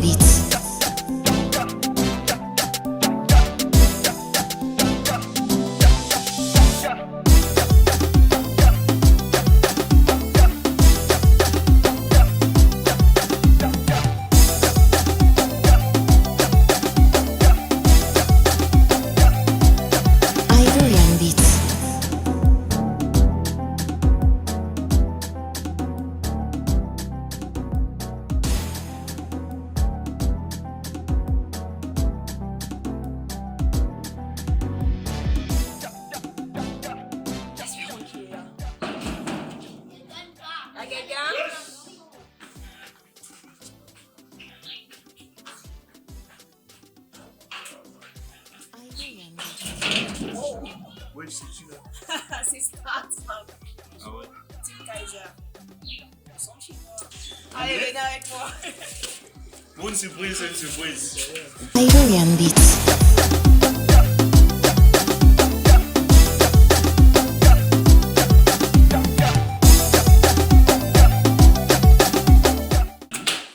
Beats. Ivorian Beats. Espérons qu'il est là. Y'a quelqu'un? Ivorian Beats. Oh, Ouais, c'est celui-là. c'est Start. Ah ouais. Tim Kaiser. On sent chez moi. Allez, venez avec moi. Pour une surprise, c'est une surprise. Ivorian Beats.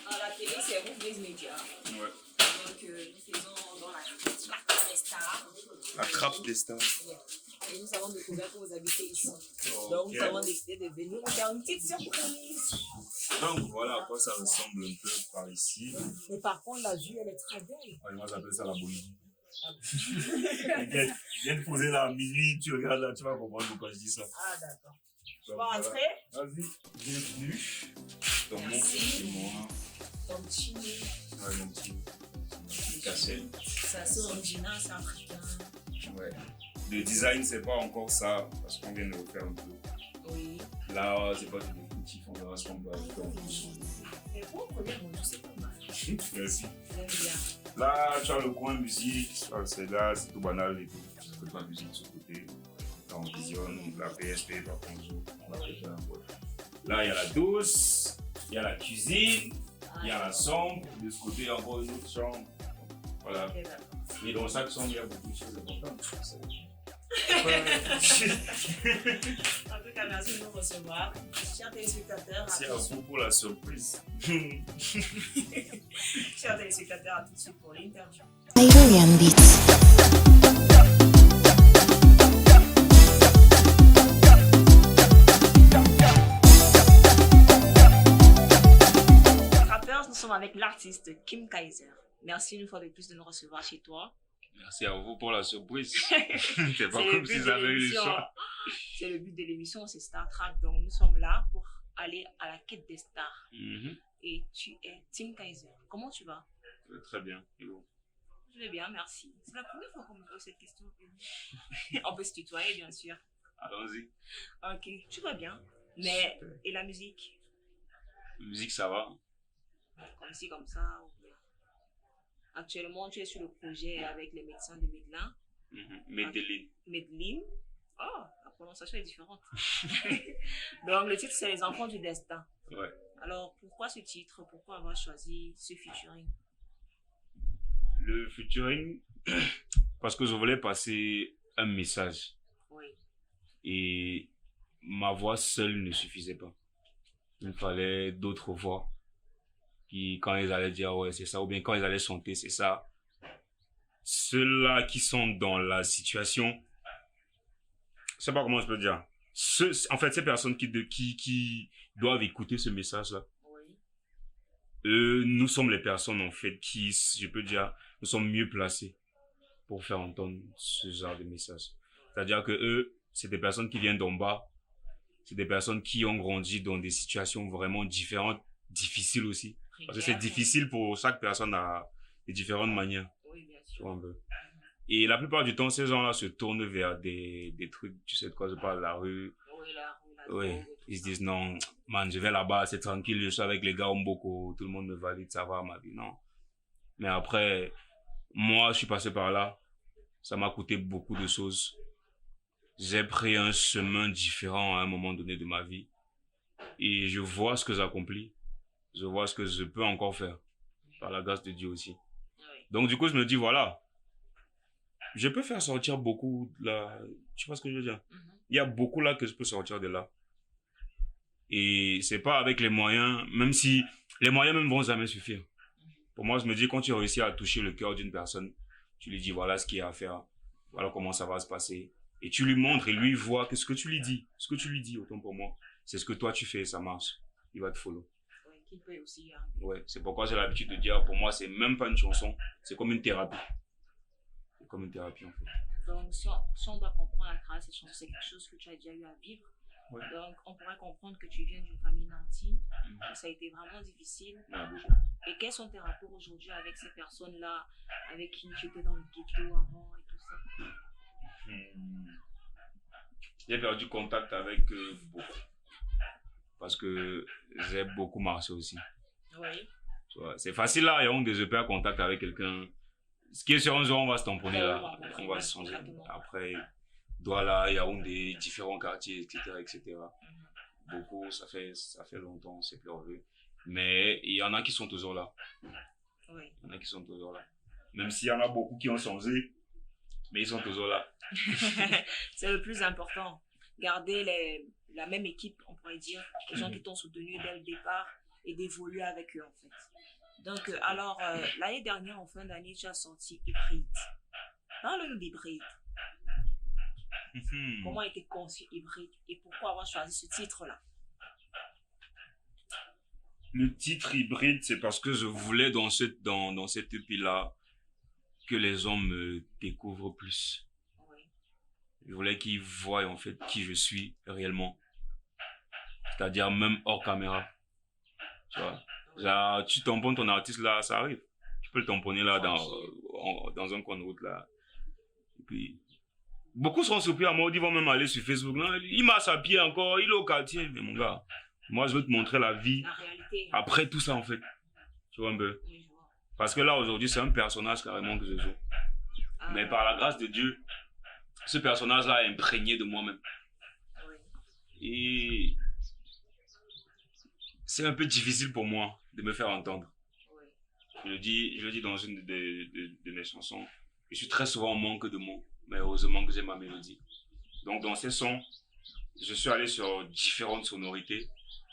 À la télé, c'est Rouge Média. Ouais. Donc, nous faisons dans la trappe des stars. La trappe des stars. Et nous avons découvert que vous habitez ici. Ok. Donc, nous avons décidé de venir vous faire une petite surprise. Donc voilà à quoi ça ressemble un peu par ici. Mais par contre, la vue, elle est très belle. Ouais, moi j'appelle ça la Bolivie. T'inquiète, viens te poser là à minuit, tu regardes là, tu vas comprendre pourquoi je dis ça. Ah, d'accord. Je Donc, peux voilà. rentrer? Vas-y, bienvenue dans mon Merci. chez moi. Ton petit. Ouais, mon petit cassette. Ça, c'est original, c'est africain. Ouais. Le design, c'est pas encore ça, parce qu'on vient de le faire un peu. Oui. Là, c'est pas du définitif, on verra ce qu'on va faire en plus. Mais pour le premier mot, c'est pas mal. Merci. J'aime bien. Là, tu as le coin musique, c'est là, c'est tout banal et tout. Tu peux la musique de ce côté. Là, on visionne la PSP, par contre, on va faire un peu. Là, il y a la douce, il y a la cuisine, il y a la chambre, de ce côté, encore une autre chambre. Voilà. Ok, d'accord. Et dans chaque chambre, il y a beaucoup de choses importantes. En tout cas, merci de nous recevoir. Chers téléspectateurs, Merci à vous pour la surprise. chers téléspectateurs, à tout de suite pour l'interview. Ivorian Beats. Trappers, nous sommes avec l'artiste Kim Kaiser. Merci une fois de plus de nous recevoir chez toi. Merci à vous pour la surprise. C'est pas C'est le comme but si de j'avais eu le l'émission. choix. C'est le but de l'émission, c'est Star Trek. Donc nous sommes là pour aller à la quête des stars. Et tu es Tim Kaiser. Comment tu vas? Très bien. Et vous? Je vais bien, merci. C'est la première fois qu'on me pose cette question. On peut se tutoyer, bien sûr. Allons-y. Ok, tu vas bien. Mais, Super. et la musique? La musique, ça va. Comme ci, comme ça. ou bien? Actuellement, tu es sur le projet avec les médecins de Medellin. Medellin. Medellin. Oh, la prononciation est différente. Donc, le titre, c'est Les enfants du destin. Ouais. Alors, pourquoi ce titre? Pourquoi avoir choisi ce featuring? Le featuring, parce que je voulais passer un message. Oui. Et ma voix seule ne suffisait pas. Il me fallait d'autres voix qui, quand ils allaient dire ouais, c'est ça, ou bien quand ils allaient chanter, c'est ça. Ceux-là qui sont dans la situation, je sais pas comment je peux dire. En fait, ces personnes qui doivent écouter ce message-là, Oui. nous sommes les personnes, en fait, qui, je peux dire, nous sommes mieux placés pour faire entendre ce genre de message. C'est-à-dire que eux, c'est des personnes qui viennent d'en bas. C'est des personnes qui ont grandi dans des situations vraiment différentes, difficiles aussi. Parce que c'est difficile pour chaque personne à de différentes manières. Oui, bien Tu sûr. vois un peu. Et la plupart du temps, ces gens-là se tournent vers des trucs, tu sais de quoi je parle, la rue. Oui, là, Oui, ils se disent non, man, je vais là-bas, c'est tranquille, je suis avec les gars Mboko, tout le monde me valide, ça va ma vie, non. Mais après, moi, je suis passé par là, ça m'a coûté beaucoup de choses. J'ai pris un chemin différent à un moment donné de ma vie. Et je vois ce que j'accomplis, je vois ce que je peux encore faire, par la grâce de Dieu aussi. Oui. Donc du coup, je me dis, voilà, je peux faire sortir beaucoup là, tu vois ce que je veux dire? Il y a beaucoup là que je peux sortir de là. Et c'est pas avec les moyens, même si les moyens même vont jamais suffire Pour moi, je me dis, quand tu réussis à toucher le cœur d'une personne, tu lui dis, voilà ce qu'il y a à faire, voilà comment ça va se passer. Et tu lui montres et lui voit que ce que tu lui dis, autant pour moi, c'est ce que toi tu fais et ça marche. Il va te follow. Ouais, qu'il peut aussi. Ouais, c'est pourquoi j'ai l'habitude de dire, pour moi, c'est même pas une chanson, c'est comme une thérapie. C'est comme une thérapie, en fait. Donc, si on doit comprendre à travers cette chanson, c'est quelque chose que tu as déjà eu à vivre. Ouais. Donc, on pourrait comprendre que tu viens d'une famille nantie, que ça a été vraiment difficile. Ouais, beaucoup. Et quels sont tes rapports aujourd'hui avec ces personnes-là, avec qui tu étais dans le ghetto avant et tout ça? J'ai perdu contact avec beaucoup. Parce que j'ai beaucoup marché aussi. Oui. Tu vois, c'est facile là, et on de perdre contact avec quelqu'un. Ce qui est sûr, un jour, on va se tamponner là. On va se changer. Après, Douala, Yaoundé, différents quartiers, etc., etc. Beaucoup, ça fait longtemps, on s'est plus revu. Mais il y en a qui sont toujours là. Oui. Il y en a qui sont toujours là. Même s'il y en a beaucoup qui ont changé, mais ils sont toujours là. C'est le plus important. Garder la même équipe, on pourrait dire, les gens qui t'ont soutenu dès le départ et d'évoluer avec eux en fait. Donc, alors, l'année dernière, en fin d'année, tu as sorti Hybride. Parle-nous d'Hybride. Comment a été conçu Hybride et pourquoi avoir choisi ce titre-là? Le titre Hybride, c'est parce que je voulais dans cette EP-là que les hommes me découvrent plus. Oui. Je voulais qu'ils voient en fait qui je suis réellement. C'est-à-dire même hors caméra. Tu vois. Là, tu tamponnes ton artiste là, ça arrive. Tu peux le tamponner là dans un coin de route là. Et puis, beaucoup seront surpris à moi, ils vont même aller sur Facebook. Non, il marche à pied encore, il est au quartier. Mais mon gars, moi je veux te montrer la vie. La réalité. Après tout ça en fait. Tu vois un peu. Oui, je vois. Parce que là aujourd'hui c'est un personnage carrément que je joue. Mais par la grâce de Dieu, ce personnage là est imprégné de moi-même. Oui. Et c'est un peu difficile pour moi de me faire entendre. Oui. Je le dis dans une de mes chansons. Je suis très souvent en manque de mots, mais heureusement que j'ai ma mélodie. Donc dans ces sons, je suis allé sur différentes sonorités,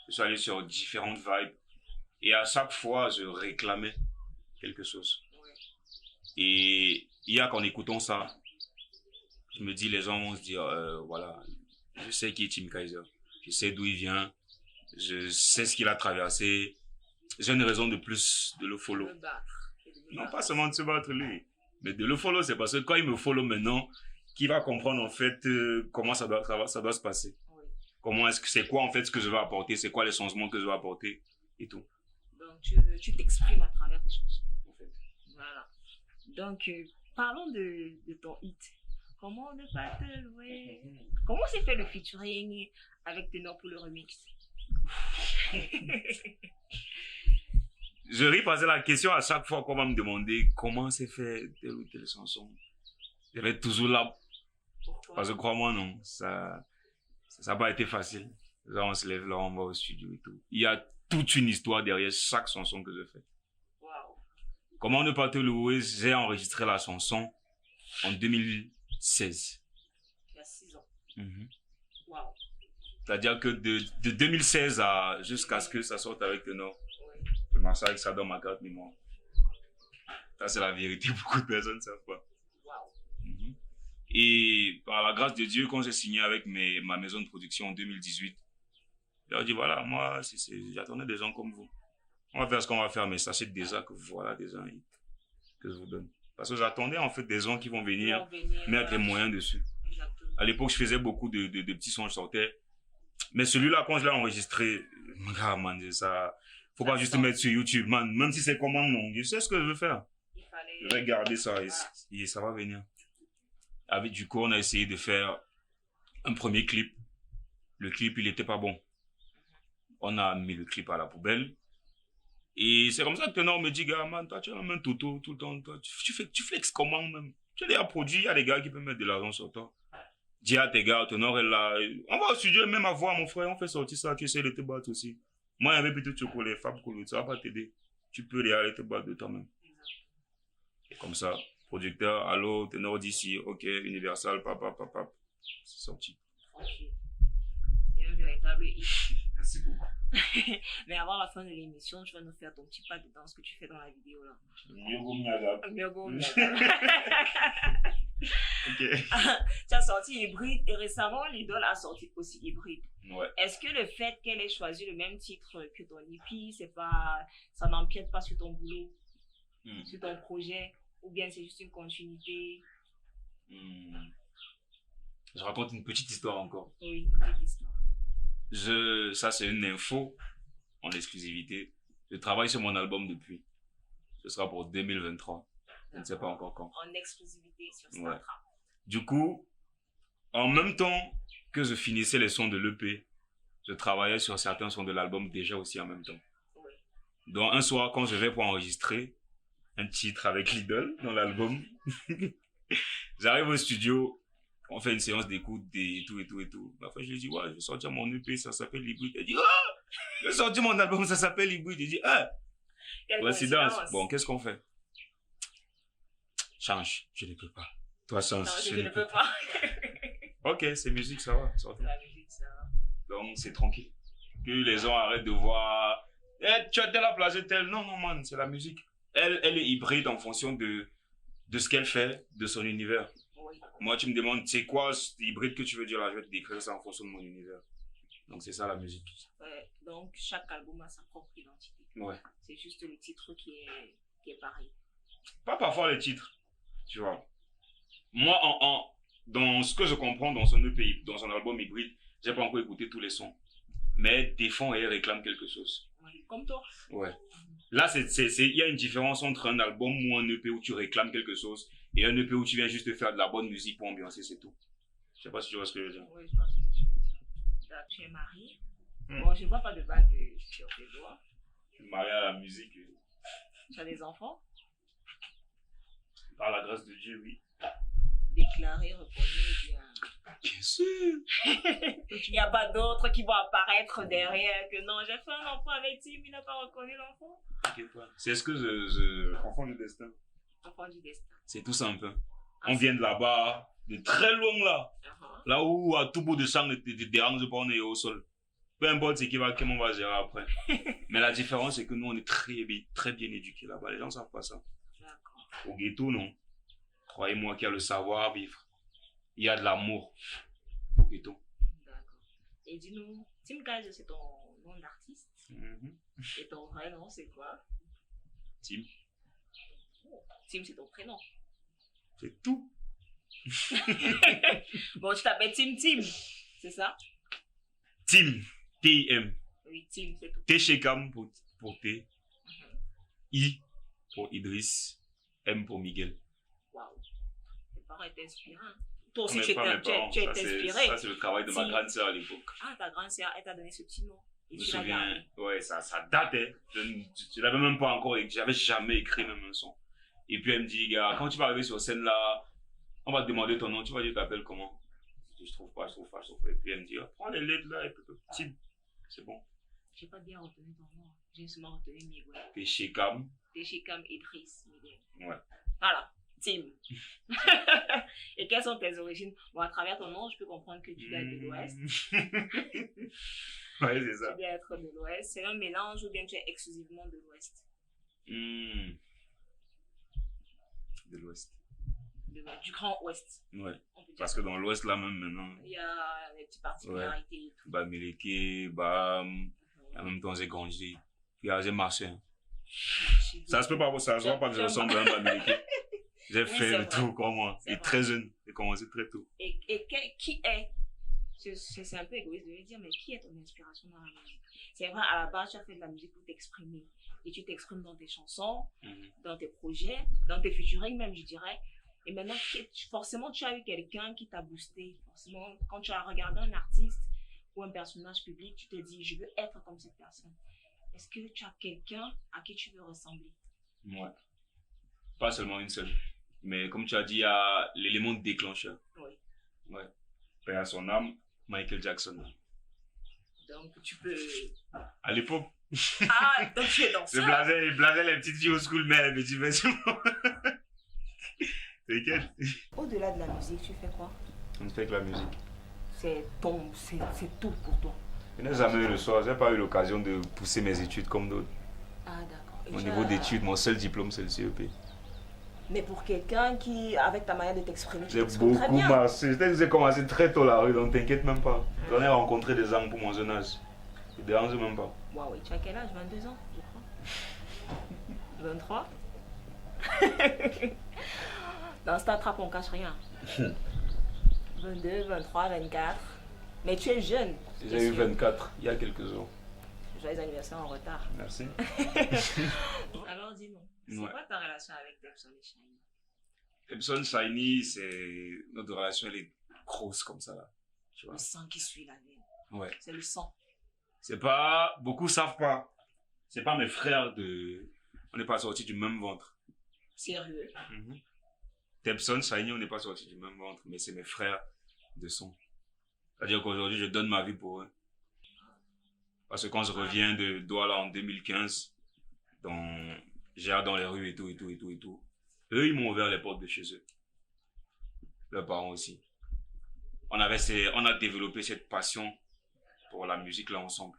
je suis allé sur différentes vibes, et à chaque fois, je réclamais quelque chose. Oui. Et il y a qu'en écoutant ça, je me dis, les gens vont se dire, voilà, je sais qui est Tim Kaiser, je sais d'où il vient, je sais ce qu'il a traversé, j'ai une raison de plus de le follow. Le battre. Non, pas seulement de se battre lui, mais de le follow, c'est parce que quand il me follow maintenant, qu'il va comprendre en fait comment ça doit se passer. Oui. Comment c'est quoi en fait ce que je vais apporter, c'est quoi les changements que je vais apporter et tout. Donc, tu t'exprimes à travers tes chansons. En fait. Voilà. Donc, parlons de ton hit. Comment ne pas te louer? Comment s'est fait le featuring avec Ténor pour le remix? Je ris parce que la question à chaque fois qu'on va me demander comment s'est fait telle ou telle chanson, je vais être toujours là. Pourquoi? Parce que crois-moi, non, ça n'a pas été facile. Là, on se lève, là, on va au studio et tout. Il y a toute une histoire derrière chaque chanson que je fais. Wow. Comment ne pas te louer? J'ai enregistré la chanson en 2016. Il y a 6 ans. Wow. Wow. C'est-à-dire que de 2016 jusqu'à ce que ça sorte avec Ténor, Oui. je marche avec ça dans ma carte mémoire. Ça, c'est la vérité. Beaucoup de personnes ne savent pas. Wow. Et par la grâce de Dieu, quand j'ai signé avec ma maison de production en 2018, je leur ai dit, voilà, moi, j'attendais des gens comme vous. On va faire ce qu'on va faire, mais sachez déjà que voilà des gens que je vous donne. Parce que j'attendais en fait des gens qui vont venir mettre les moyens dessus. Exactement. À l'époque, je faisais beaucoup de petits sons, je sortais. Mais celui-là, quand je l'ai enregistré, ah man, ça, faut pas juste mettre sur YouTube, man. Même si c'est comment, non, je sais ce que je veux faire. Il fallait... Je vais garder ça et ça va venir. Avec du coup, on a essayé de faire un premier clip. Le clip, il était pas bon. On a mis le clip à la poubelle. Et c'est comme ça que Ténor me dit, gars, man, toi, tu as un toto tout le temps. Toi, tu flexes comment même? Tu as déjà produit, il y a des gars qui peuvent mettre de l'argent sur toi. Dis à tes gars, Ténor est là. On va au studio, même à voir, mon frère, on fait sortir ça, tu essaies de te battre aussi. Moi, il y avait plutôt chocolat, Fab Colo, ça va pas t'aider. Tu peux aller te battre de toi-même. Et comme ça, producteur, allô, Ténor d'ici, ok, Universal, papa, c'est sorti. Tranquille. Il y a un véritable hit. Merci beaucoup. Mais avant la fin de l'émission, tu vas nous faire ton petit pas de danse que tu fais dans la vidéo là. Myogo Miyaga. Myogo Mm. Miyaga. Ok. Tu as sorti Hybride et récemment, l'idole a sorti aussi Hybride. Ouais. Est-ce que le fait qu'elle ait choisi le même titre que ton hippie, c'est pas, ça n'empiète pas sur ton boulot, sur ton projet, ou bien c'est juste une continuité? Je raconte une petite histoire encore. Oui, une petite histoire. Ça, c'est une info en exclusivité. Je travaille sur mon album depuis. Ce sera pour 2023. Je ne sais pas encore quand. En exclusivité sur Ouais. Statra. Du coup, en même temps que je finissais les sons de l'EP, je travaillais sur certains sons de l'album déjà aussi en même temps. Oui. Donc un soir, quand je vais pour enregistrer un titre avec l'idole dans l'album, j'arrive au studio, on fait une séance d'écoute et tout et tout et tout. Après, je lui dis, ouais, je vais sortir mon EP, ça s'appelle Hybride. Elle dit, ah, je vais sortir mon album, ça s'appelle Hybride. Je dis, ah, Quelle coïncidence. coïncidence. Bon, qu'est-ce qu'on fait? Change, je ne peux pas. Toi, change, Non, je je ne peux pas. Ok, c'est musique, ça va. sortons. La musique, ça va. Donc, c'est tranquille. Que les gens arrêtent de voir, tu as telle à placer telle. Non, non, man, c'est la musique. Elle est hybride en fonction de ce qu'elle fait, de son univers. Oui. Moi, tu me demandes, c'est quoi hybride que tu veux dire là? Je vais te décrire ça en fonction de mon univers. Donc, c'est ça la musique. Ouais, donc, chaque album a sa propre identité. Ouais. C'est juste le titre qui est pareil. Pas parfois les titres, tu vois. Moi, dans ce que je comprends dans son EP, dans son album hybride, j'ai pas encore écouté tous les sons. Mais elle défend et elle réclame quelque chose. Oui. Comme toi. Ouais. Là, il y a une différence entre un album ou un EP où tu réclames quelque chose et un EP où tu viens juste faire de la bonne musique pour ambiancer, c'est tout. Je sais pas si tu vois ce que je veux dire. Oui, je vois ce que tu veux dire. Là, tu es marié. Bon, je ne vois pas de bague sur tes doigts. Je suis marié à la musique. Tu as des enfants? Par la grâce de Dieu, oui. Déclaré, reconnu, bien. Bien sûr. Il n'y a pas d'autres qui vont apparaître derrière que non, j'ai fait un enfant avec Tim, il n'a pas reconnu l'enfant. T'inquiète pas. C'est ce que je... Enfant du destin. Enfant du destin. C'est tout simple. On vient de là-bas, de très loin là. Là où à tout bout de champ ne te dérange pas, on est au sol. Peu importe ce comment on va gérer après. Mais la différence, c'est que nous, on est très bien éduqués là-bas. Les gens ne savent pas ça. D'accord. Au ghetto, non. Croyez-moi qu'il y a le savoir-vivre. Il y a de l'amour au ghetto. D'accord. Et dis-nous, Tim Kage, c'est ton nom d'artiste. Et ton vrai nom, c'est quoi? Tim. Tim, c'est ton prénom. C'est tout. Bon, tu t'appelles Tim, c'est ça? Tim. T-I-M. Oui, Tim, c'est tout. T chez Cam pour T. I pour Idriss. M pour Miguel. Waouh. Tes parents étaient inspirants. Toi aussi, Mais tu pas mes es parents. inspiré. Ça, c'est le travail de ma Si. grande sœur à l'époque. Ah, ta grande sœur, elle t'a donné ce petit nom. Et Je me tu l'as gardé. souviens, ouais, ça date, hein. Je l'avais même pas encore, j'avais jamais écrit même un son. Et puis elle me dit, gars, quand tu vas arriver sur scène là, on va te demander ton nom, tu vas dire, tu t'appelles comment? Je trouve pas. Et puis elle me dit, ah, prends les lettres là, et puis petit, c'est bon. J'ai pas bien retenu ton nom. J'ai seulement retenu Miguel. T'es chez Cam. T'es chez Cam Idriss Miguel. Ouais. Voilà, Tim. Et quelles sont tes origines? Bon, à travers ton nom, je peux comprendre que tu viens de l'Ouest. Ouais, c'est ça. Tu viens être de l'Ouest. C'est un mélange ou bien tu es exclusivement de l'Ouest? De l'Ouest. Du Grand Ouest. Ouais. On peut dire Parce que dans l'Ouest là même maintenant, il y a des petites particularités et tout. Bamileke, Bam, en même temps j'ai grandi. J'ai marché. Hein. Chez Ça se peut pas, ça se voit pas que je ressemble à un Bamileke. J'ai Oui, fait c'est le vrai. tour comme moi. C'est Et vrai. très jeune. J'ai commencé très tôt. Et qui est, c'est un peu égoïste de le dire, mais qui est ton inspiration dans la musique? C'est vrai, à la base, tu as fait de la musique pour t'exprimer. Et tu t'exprimes dans tes chansons, dans tes projets, dans tes featuring même, je dirais. Et maintenant, forcément, tu as eu quelqu'un qui t'a boosté. Forcément, quand tu as regardé un artiste ou un personnage public, tu te dis, je veux être comme cette personne. Est-ce que tu as quelqu'un à qui tu veux ressembler? Ouais. Pas seulement une seule. Mais comme tu as dit, il y a l'élément déclencheur. Oui. Ouais. Père à son âme, Michael Jackson. Donc, tu peux... À l'époque, Ah, donc tu es dans je ça. blasais les petites filles au school, mais tu fais ça. T'inquiète. Au-delà de la musique, tu fais quoi? On fait que la musique. C'est tout pour toi. Je n'ai jamais eu le choix, je n'ai pas eu l'occasion de pousser mes études comme d'autres. Ah, d'accord. Et Au tu niveau as- d'études, mon seul diplôme, c'est le CEP. Mais pour quelqu'un qui, avec ta manière de t'exprimer, tu J'ai t'exprimes très beaucoup bien. marché. J'ai commencé très tôt la rue, donc t'inquiète même pas. J'en ai rencontré des hommes pour mon jeune âge. Ils ne dérangent même pas. Waouh, et tu as quel âge? 22 ans, je crois. 23. Dans Star Trek, on cache rien. 22, 23, 24. Mais tu es jeune. J'ai eu 24 il y a quelques jours. Joyeux anniversaire en retard. Merci. Alors dis-nous, c'est Ouais. quoi ta relation avec Tepson et Shiny? Epson Shiny, c'est notre relation, elle est grosse comme ça là. Tu vois. Le sang qui suit la veine. Ouais. C'est le sang. C'est pas, beaucoup savent pas. C'est pas mes frères de, on n'est pas sortis du même ventre. Sérieux. Tepson Shiny, on n'est pas sortis du même ventre, mais c'est mes frères de sang. C'est-à-dire qu'aujourd'hui, je donne ma vie pour eux. Parce que quand je reviens de Douala en 2015, j'ai dans les rues et tout, eux, ils m'ont ouvert les portes de chez eux. Leurs parents aussi. On a développé cette passion pour la musique là ensemble.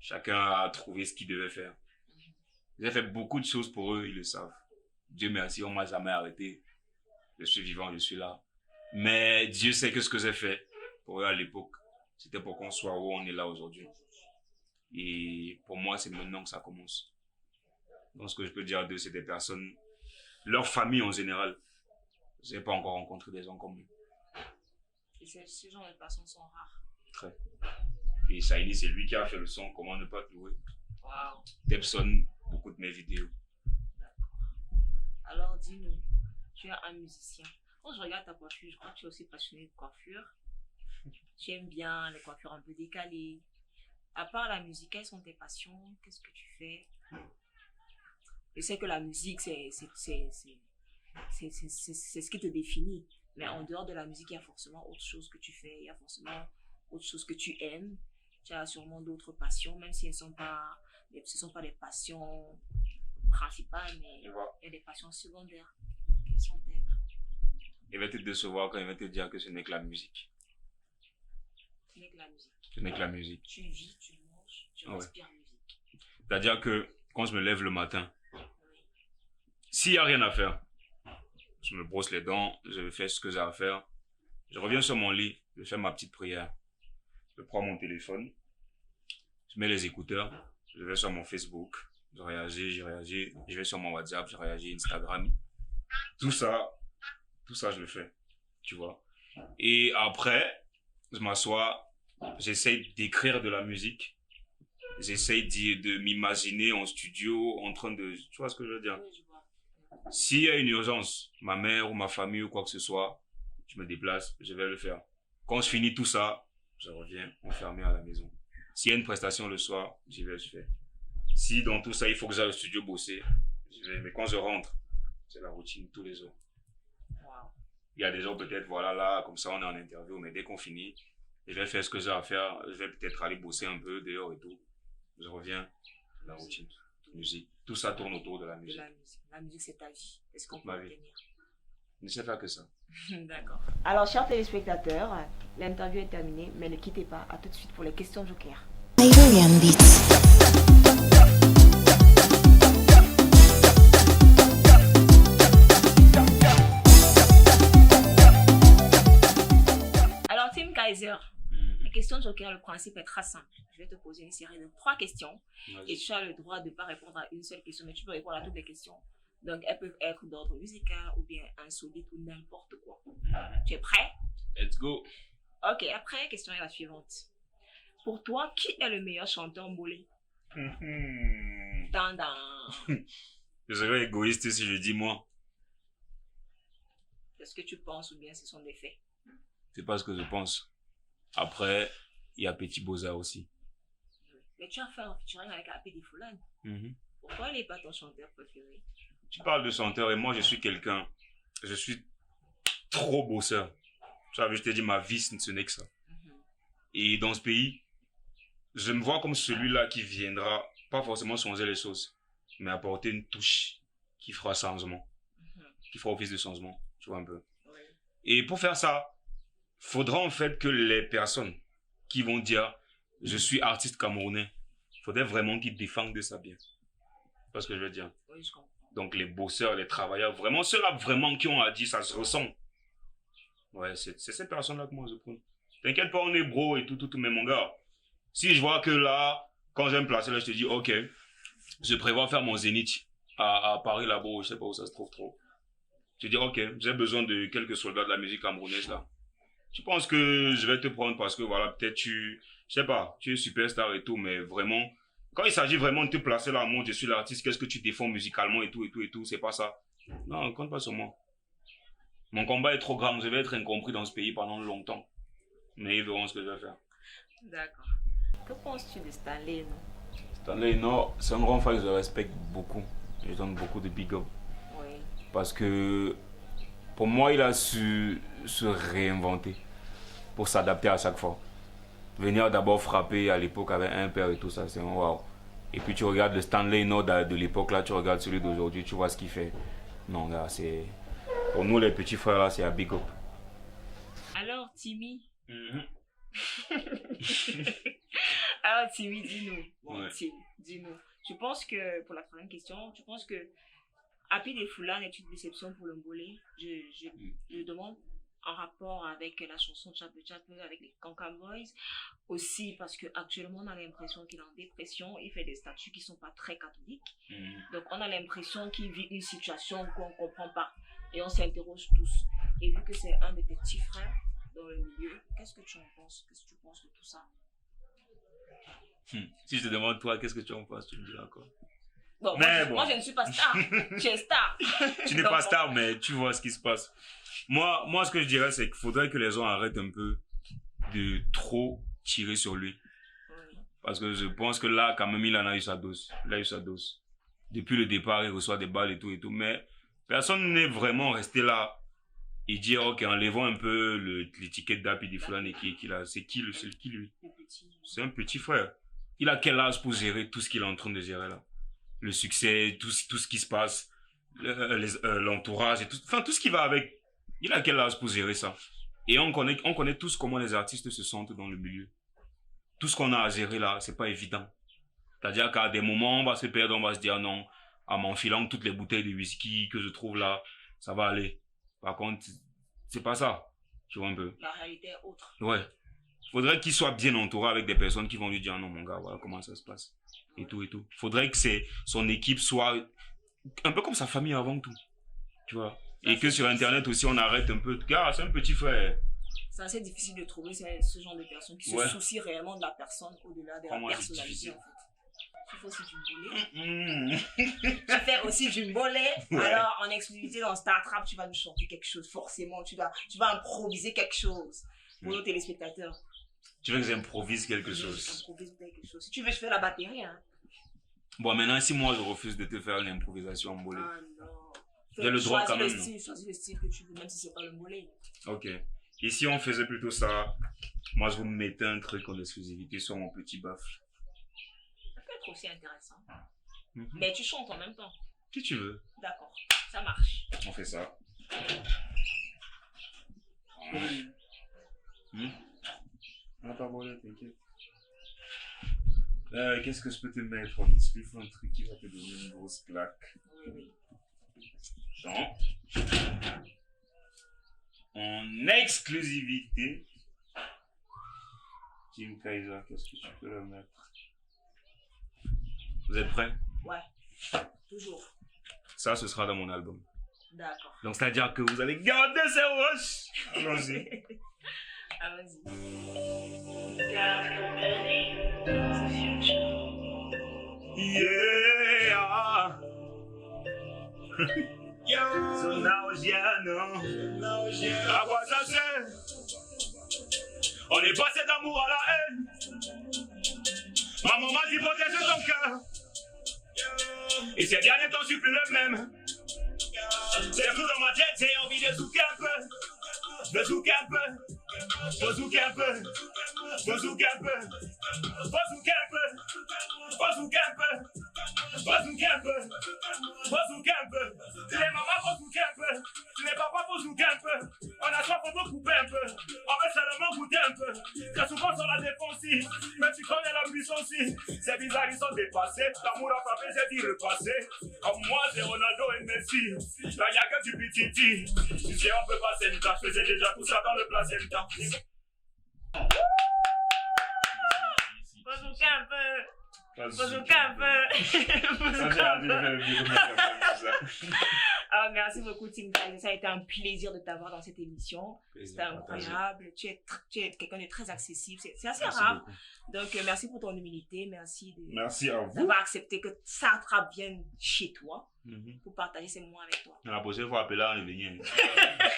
Chacun a trouvé ce qu'il devait faire. J'ai fait beaucoup de choses pour eux, ils le savent. Dieu merci, on m'a jamais arrêté. Je suis vivant, je suis là. Mais Dieu sait que ce que j'ai fait pour eux à l'époque, c'était pour qu'on soit où on est là aujourd'hui. Et pour moi, c'est maintenant que ça commence. Donc ce que je peux dire d'eux, c'est des personnes, leur famille en général. Je n'ai pas encore rencontré des gens comme eux. Et ce genre de personnes sont rares. Très. Et Shiny, c'est lui qui a fait le son, comment ne pas te louer. Waouh. Tepson, beaucoup de mes vidéos. Alors dis-nous, tu es un musicien. Quand je regarde ta coiffure, je crois que tu es aussi passionné de coiffure. Tu aimes bien les coiffures un peu décalées. À part la musique, quelles sont tes passions? Qu'est-ce que tu fais? Je sais que la musique, c'est ce qui te définit. Mais en dehors de la musique, il y a forcément autre chose que tu fais. Il y a forcément autre chose que tu aimes. Tu as sûrement d'autres passions, même si ce ne sont pas des passions principales, mais il y a des passions secondaires. Quelles sont-elles? Il va te décevoir quand il va te dire que ce n'est que la musique. Ce n'est que la musique. Ce n'est que la musique. Tu vis, tu manges, tu Ouais. respires musique. C'est-à-dire que quand je me lève le matin, Oui. s'il n'y a rien à faire, je me brosse les dents, je fais ce que j'ai à faire. Je reviens sur mon lit, je fais ma petite prière. Je prends mon téléphone, je mets les écouteurs, je vais sur mon Facebook, je réagis, je vais sur mon WhatsApp, je réagis, Instagram. Tout ça, je le fais, tu vois. Et après, je m'assois, j'essaye d'écrire de la musique. J'essaye de m'imaginer en studio, en train de... Tu vois ce que je veux dire? Oui, je vois. S'il y a une urgence, ma mère ou ma famille ou quoi que ce soit, je me déplace, je vais le faire. Quand je finis tout ça, je reviens enfermé à la maison. S'il y a une prestation le soir, j'y vais, je fais. Si dans tout ça, il faut que j'aille au studio bosser, je vais. Mais quand je rentre, c'est la routine tous les jours. Wow. Il y a des gens peut-être, voilà, là, comme ça, on est en interview, mais dès qu'on finit, je vais faire ce que j'ai à faire. Je vais peut-être aller bosser un peu dehors et tout. Je reviens, la routine, musique. Tout ça tourne autour de la De musique. la musique. La musique, c'est ta vie. Est-ce qu'on peut Ma le vie. tenir? Je ne sais faire que ça. D'accord. Alors, chers téléspectateurs, l'interview est terminée, mais ne quittez pas. À tout de suite pour les questions Joker. Iberian Beats. Alors, Team Kaiser, les questions Joker, le principe est très simple. Je vais te poser une série de 3 questions et tu as le droit de ne pas répondre à une seule question, mais tu peux répondre à toutes les questions. Donc, elles peuvent être d'ordre musical ou bien insolite ou n'importe quoi. Tu es prêt? Let's go. Ok, après, question est la suivante. Pour toi, qui est le meilleur chanteur mbolé? Dandan. Je serais égoïste si je dis moi. C'est ce que tu penses ou bien ce sont des faits? C'est pas ce que je pense. Après, il y a Petit Boza aussi. Mais tu as fait un featuring avec Apedi Foulane. Pourquoi il n'est pas ton chanteur préféré? Tu parles de chanteur et moi je suis quelqu'un. Je suis trop bosseur. Tu vois, je t'ai dit, ma vie ce n'est que ça. Et dans ce pays, je me vois comme celui-là qui viendra, pas forcément changer les choses, mais apporter une touche qui fera changement, qui fera office de changement, tu vois un peu. Oui. Et pour faire ça, faudra en fait que les personnes qui vont dire je suis artiste camerounais. Il faudrait vraiment qu'ils défendent de ça bien. C'est pas ce que je veux dire. Oui, je comprends. Donc les bosseurs, les travailleurs, vraiment, ceux-là vraiment qui ont à dire, ça se ressent. Ouais, c'est cette personne-là que moi je prends. T'inquiète pas, on est bro et tout, mais mon gars, si je vois que là, quand j'aime placer là, je te dis, ok, je prévois faire mon zénith à Paris là-bas, je sais pas où ça se trouve trop. Je te dis, ok, j'ai besoin de quelques soldats de la musique camerounaise là. Tu penses que je vais te prendre parce que voilà, peut-être je sais pas, tu es superstar et tout, mais vraiment, quand il s'agit vraiment de te placer là, moi je suis l'artiste, qu'est-ce que tu défends musicalement et tout, c'est pas ça. Non, compte pas sur moi. Mon combat est trop grand, je vais être incompris dans ce pays pendant longtemps. Mais ils verront ce que je vais faire. D'accord. Que penses-tu de Stanley, non? Stanley, non, c'est un grand frère que je respecte beaucoup. Je donne beaucoup de big up. Oui. Parce que pour moi, il a su se réinventer pour s'adapter à chaque fois. Venir d'abord frapper à l'époque avec un père et tout ça, c'est un waouh. Et puis tu regardes le Stanley Nord de l'époque là, tu regardes celui d'aujourd'hui, tu vois ce qu'il fait. Non, gars, c'est. Pour nous, les petits frères là, c'est un big up. Alors, Timmy. Alors, Timmy, dis-nous. Bon, Ouais. Tim, dis-nous. Tu penses que, pour la troisième question, tu penses que Happy des Foulards est une déception pour le Mbolé? Je demande en rapport avec la chanson Tchap Tchap avec les Cancan Boys. Aussi parce qu'actuellement, on a l'impression qu'il est en dépression. Il fait des statuts qui ne sont pas très catholiques. Donc, on a l'impression qu'il vit une situation qu'on ne comprend pas. Et on s'interroge tous. Et vu que c'est un de tes petits frères dans le milieu, qu'est-ce que tu en penses? Qu'est-ce que tu penses de tout ça? Si je te demande toi, qu'est-ce que tu en penses, tu me diras quoi? Bon, Mais moi, je ne suis pas star. Tu es star. Tu n'es pas star, mais tu vois ce qui se passe. Moi, ce que je dirais, c'est qu'il faudrait que les gens arrêtent un peu de trop tirer sur lui. Oui. Parce que je pense que là, quand même, il en a eu sa dose. Il a eu sa dose. Depuis le départ, il reçoit des balles et tout. Mais personne n'est vraiment resté là et dire, ok, enlevons un peu l'étiquette d'Happy des Foulards et qu'il a. C'est qui lui? Le petit. C'est un petit frère. Il a quel âge pour gérer tout ce qu'il est en train de gérer là? Le succès, tout ce qui se passe, l'entourage et tout. Enfin, tout ce qui va avec. Il a quel âge pour gérer ça? Et on connaît tous comment les artistes se sentent dans le milieu. Tout ce qu'on a à gérer là, c'est pas évident. C'est-à-dire qu'à des moments, on va se perdre, on va se dire non, en m'enfilant toutes les bouteilles de whisky que je trouve là, ça va aller. Par contre, c'est pas ça. Tu vois un peu. La réalité est autre. Ouais. Faudrait qu'il soit bien entouré avec des personnes qui vont lui dire non, mon gars, voilà comment ça se passe. Et tout. Faudrait que son équipe soit un peu comme sa famille avant tout. Tu vois. Et que sur Internet aussi, on arrête un peu. Gars, c'est un petit frère. C'est assez difficile de trouver ce genre de personnes qui Ouais. se soucient réellement de la personne au-delà de Comment la c'est personnalité difficile? en fait. Tu fais aussi du mbolé. Tu fais aussi du mbolé. Ouais. Alors en exclusivité dans Star Trap, tu vas nous chanter quelque chose forcément. Tu vas improviser quelque chose pour nos téléspectateurs. Tu veux que j'improvise quelque chose? Improvise quelque chose. Si tu veux, je fais la batterie. Hein. Bon, maintenant, si moi je refuse de te faire l'improvisation en bolé. Ah non. J'ai le droit quand même, Choisis le style que tu veux, même si c'est pas le mbolé. Ok. Et si on faisait plutôt ça, moi je vous mettais un truc en exclusivité sur mon petit baffle. Ça peut être aussi intéressant. Mhm. Mais tu chantes en même temps. Si tu veux, D'accord. Ça marche. on fait ça. On n'a pas volé, t'inquiète. Qu'est-ce que je peux te mettre en exclusif? Un truc qui va te donner une grosse claque. Oui. Genre, en exclusivité, Tim Kaiser, qu'est-ce que tu peux le mettre? Vous êtes prêts? Ouais. Toujours. Ça, ce sera dans mon album. D'accord. Donc, c'est-à-dire que vous allez garder ces roches. Allons-y. Ah, vas-y. Yeah. So now, à quoi ça sert? On est passé d'amour à la haine. Maman m'a dit protège ton cœur. Et ces derniers temps, je suis plus le même. C'est tout dans ma tête, j'ai envie de zouker un peu. De zouker un peu. Faut zouker un peu. Faut zouker un peu. Faut zouker un peu. Faut zouker un peu. Faut zouker un peu. Faut zouker un peu. Les mamans faut zouker un peu. Les papas faut zouker un peu. On a soif, on peut couper un peu. On veut seulement goûter un peu. Très souvent sur la défensive. Mais tu crois ont dépassé. L'amour a frappé, j'ai dit repasser. Comme moi, c'est Ronaldo et Messi. Là, il n'y a que du pititi. Tu sais, on peut passer une tâche, faisais déjà tout ça dans le placenta. Faut jouer un peu. Faut jouer un peu. Ça, j'ai hâte de faire le vidéo comme ça. Ah, merci beaucoup, Tim Kyle. Ça a été un plaisir de t'avoir dans cette émission. C'était incroyable. Tu es quelqu'un de très accessible. C'est assez rare. Donc, merci pour ton humilité. Merci à vous d'avoir accepté que Sartre vienne chez toi pour partager ces moments avec toi. La prochaine fois, appelez-la, on est venu.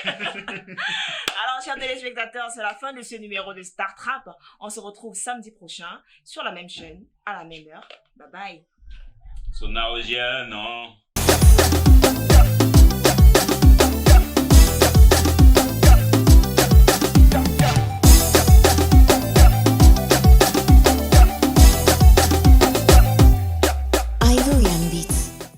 Alors, chers téléspectateurs, c'est la fin de ce numéro de Star Trap. On se retrouve samedi prochain sur la même chaîne, à la même heure. Bye bye. Sonarogien, non.